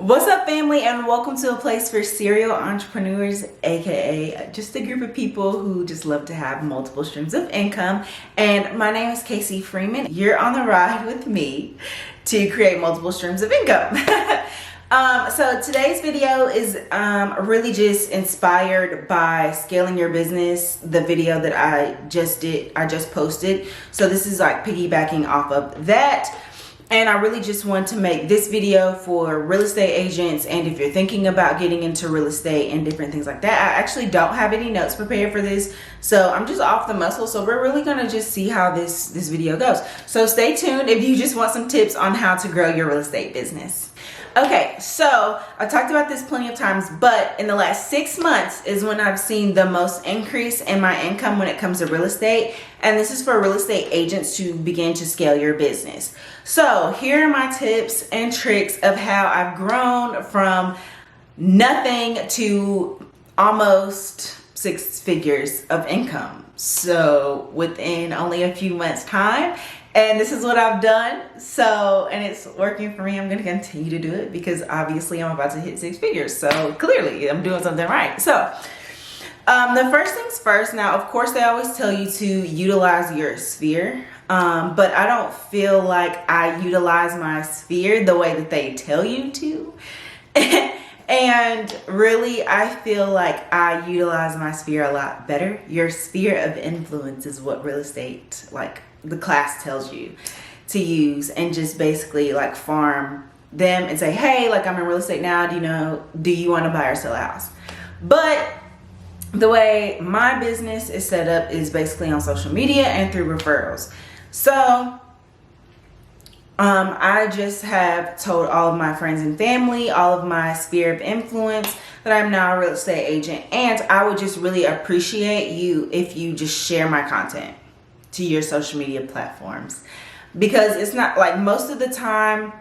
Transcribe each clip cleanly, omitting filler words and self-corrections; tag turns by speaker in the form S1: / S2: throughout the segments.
S1: What's up, family, and welcome to a place for serial entrepreneurs, aka just a group of people who just love to have multiple streams of income. And my name is Kasey Freeman. You're on the ride with me to create multiple streams of income. So today's video is really just inspired by scaling your business, the video that I just posted. So this is like piggybacking off of that. And I really just want to make this video for real estate agents, and if you're thinking about getting into real estate and different things like that. I actually don't have any notes prepared for this, so I'm just off the muscle. So we're really gonna just see how this video goes. So stay tuned if you just want some tips on how to grow your real estate business. Okay, so I talked about this plenty of times, but in the last 6 months is when I've seen the most increase in my income when it comes to real estate. And this is for real estate agents to begin to scale your business. So here are my tips and tricks of how I've grown from nothing to almost 6 figures of income. So within only a few months' time. And this is what I've done. So, and it's working for me. I'm going to continue to do it because obviously I'm about to hit 6 figures. So clearly I'm doing something right. So the first things first. Now, of course, they always tell you to utilize your sphere. But I don't feel like I utilize my sphere the way that they tell you to. And really, I feel like I utilize my sphere a lot better. Your sphere of influence is what real estate, like the class, tells you to use, and just basically like farm them and say, hey, like I'm in real estate now. Do you want to buy or sell a house? But the way my business is set up is basically on social media and through referrals. So I just have told all of my friends and family, all of my sphere of influence, that I'm now a real estate agent. And I would just really appreciate you if you just share my content to your social media platforms. Because it's not like, most of the time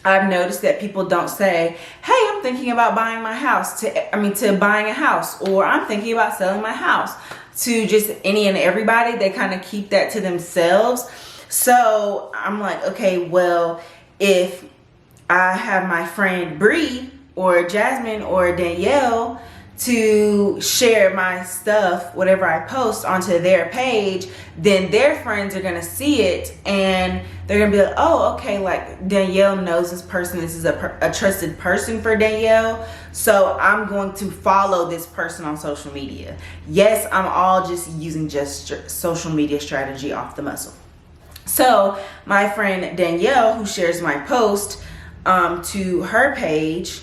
S1: I've noticed that people don't say, hey, I'm thinking about buying my house, to buying a house, or I'm thinking about selling my house, to just any and everybody. They kind of keep that to themselves. So I'm like, okay, well, if I have my friend Bree or Jasmine or Danielle to share my stuff, whatever I post, onto their page, then their friends are going to see it and they're going to be like, oh, okay, like Danielle knows this person. This is a trusted person for Danielle. So I'm going to follow this person on social media. Yes, I'm all just using social media strategy off the muscle. So my friend Danielle, who shares my post to her page,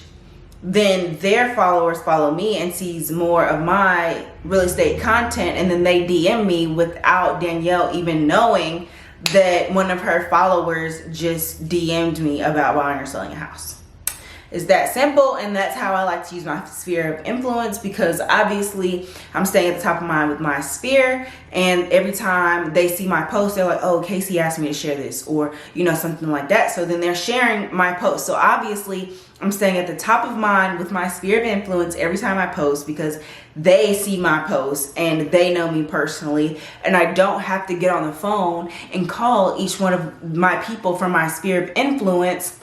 S1: then their followers follow me and sees more of my real estate content, and then they DM me without Danielle even knowing that one of her followers just DM'd me about buying or selling a house. It's that simple, and that's how I like to use my sphere of influence, because obviously I'm staying at the top of mind with my sphere, and every time they see my post, they're like, oh, Kasey asked me to share this, or something like that. So then they're sharing my post. So obviously I'm staying at the top of mind with my sphere of influence every time I post, because they see my post and they know me personally, and I don't have to get on the phone and call each one of my people from my sphere of influence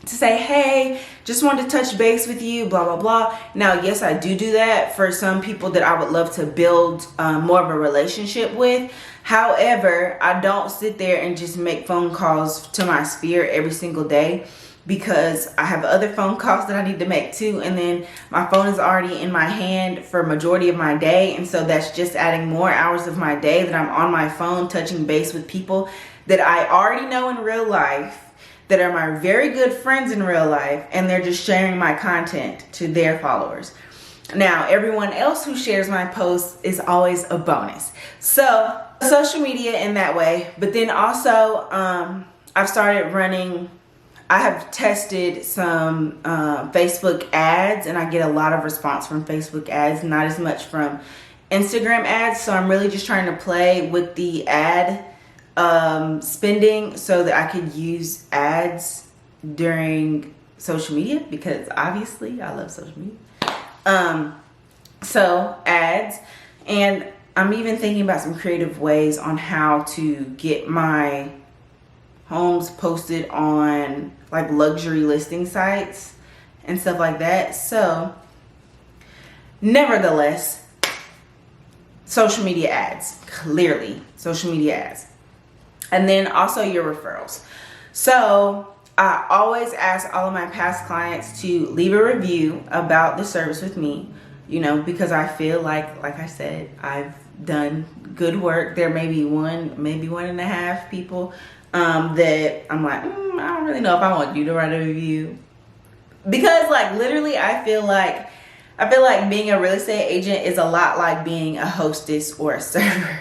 S1: to say, hey, just wanted to touch base with you, blah, blah, blah. Now, yes, I do that for some people that I would love to build more of a relationship with. However, I don't sit there and just make phone calls to my sphere every single day, because I have other phone calls that I need to make too. And then my phone is already in my hand for a majority of my day. And so that's just adding more hours of my day that I'm on my phone touching base with people that I already know in real life, that are my very good friends in real life, and they're just sharing my content to their followers. Now, everyone else who shares my posts is always a bonus. So social media in that way. But then also I've started running, I have tested some Facebook ads, and I get a lot of response from Facebook ads, not as much from Instagram ads. So I'm really just trying to play with the ad spending so that I could use ads during social media, because obviously I love social media. So ads, and I'm even thinking about some creative ways on how to get my homes posted on like luxury listing sites and stuff like that. So nevertheless, social media ads, clearly social media ads. And then also your referrals. So I always ask all of my past clients to leave a review about the service with me, you know, because I feel like I said, I've done good work. There may be maybe 1.5 people that I'm like, I don't really know if I want you to write a review. Because like literally I feel like being a real estate agent is a lot like being a hostess or a server.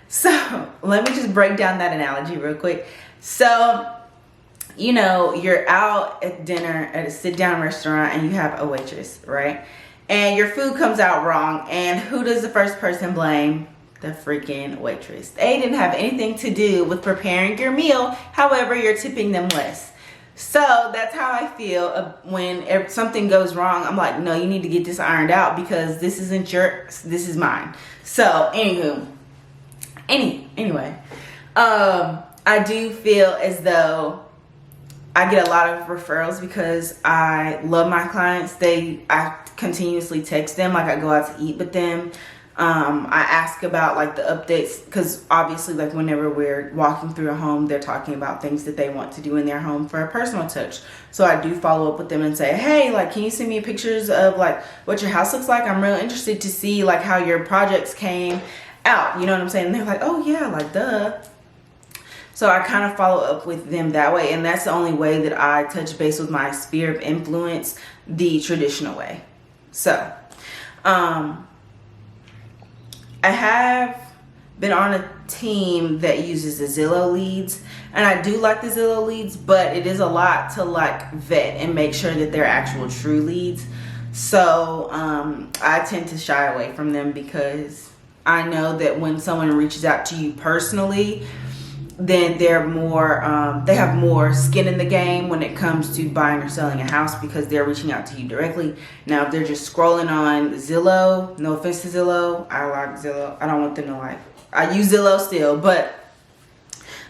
S1: So let me just break down that analogy real quick. So, you know, you're out at dinner at a sit-down restaurant and you have a waitress, right? And your food comes out wrong, and who does the first person blame? The freaking waitress. They didn't have anything to do with preparing your meal. However, you're tipping them less. So that's how I feel when something goes wrong. I'm like, no, you need to get this ironed out because this isn't yours. This is mine. So anyway, I do feel as though I get a lot of referrals because I love my clients. I continuously text them, like I go out to eat with them. I ask about like the updates because obviously like whenever we're walking through a home, they're talking about things that they want to do in their home for a personal touch. So I do follow up with them and say, hey, like, can you send me pictures of like what your house looks like? I'm real interested to see like how your projects came out. You know what I'm saying? And they're like, oh yeah, like duh. So I kind of follow up with them that way. And that's the only way that I touch base with my sphere of influence, the traditional way. So, I have been on a team that uses the Zillow leads, and I do like the Zillow leads, but it is a lot to like vet and make sure that they're actual true leads. So I tend to shy away from them because I know that when someone reaches out to you personally, then they're more they have more skin in the game when it comes to buying or selling a house because they're reaching out to you directly. Now if they're just scrolling on Zillow, no offense to Zillow, I like Zillow, I don't want them to like, I use Zillow still, but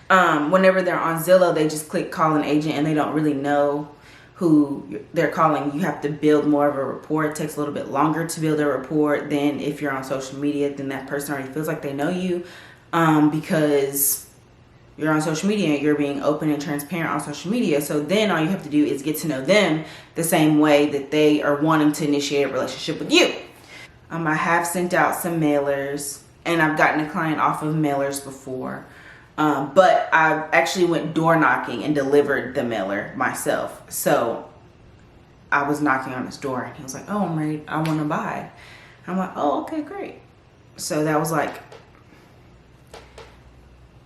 S1: whenever they're on Zillow, they just click call an agent and they don't really know who they're calling. You have to build more of a rapport. It takes a little bit longer to build a rapport than if you're on social media. Then that person already feels like they know you because you're on social media and you're being open and transparent on social media. So then all you have to do is get to know them the same way that they are wanting to initiate a relationship with you. I have sent out some mailers and I've gotten a client off of mailers before. But I actually went door knocking and delivered the mailer myself. So I was knocking on his door and he was like, oh, I'm ready, I want to buy. I'm like, oh, okay, great. So that was like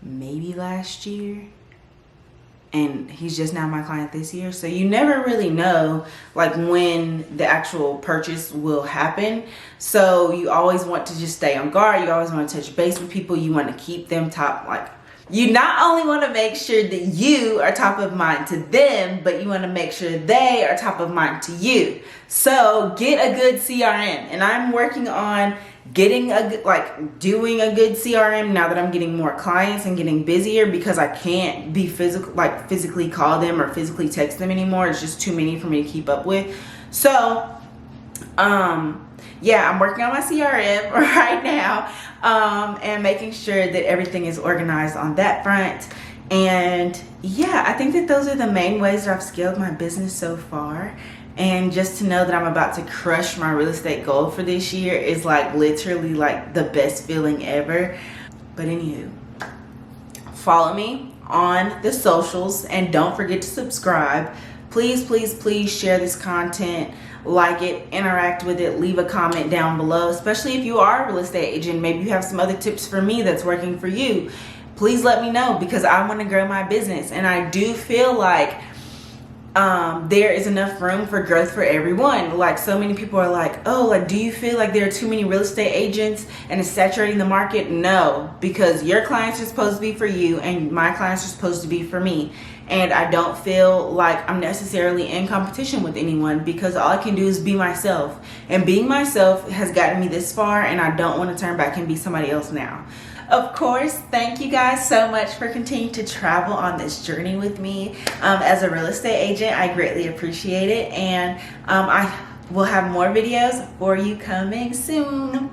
S1: maybe last year, and he's just now my client this year. So you never really know like when the actual purchase will happen. So you always want to just stay on guard. You always want to touch base with people. You want to keep them top, like you not only want to make sure that you are top of mind to them, but you want to make sure they are top of mind to you. So get a good CRM, and I'm working on getting doing a good CRM now that I'm getting more clients and getting busier because I can't be physically call them or physically text them anymore. It's just too many for me to keep up with. So yeah, I'm working on my CRM right now and making sure that everything is organized on that front. And yeah, I think that those are the main ways that I've scaled my business so far. And just to know that I'm about to crush my real estate goal for this year is like literally like the best feeling ever. But anywho, follow me on the socials and don't forget to subscribe. Please, please, please share this content, like it, interact with it, leave a comment down below, especially if you are a real estate agent. Maybe you have some other tips for me that's working for you. Please let me know because I want to grow my business, and I do feel like there is enough room for growth for everyone. Like so many people are like, oh, like do you feel like there are too many real estate agents and it's saturating the market? No, because your clients are supposed to be for you and my clients are supposed to be for me. And I don't feel like I'm necessarily in competition with anyone because all I can do is be myself. And being myself has gotten me this far, and I don't want to turn back and be somebody else now. Of course, thank you guys so much for continuing to travel on this journey with me. As a real estate agent, I greatly appreciate it, and I will have more videos for you coming soon.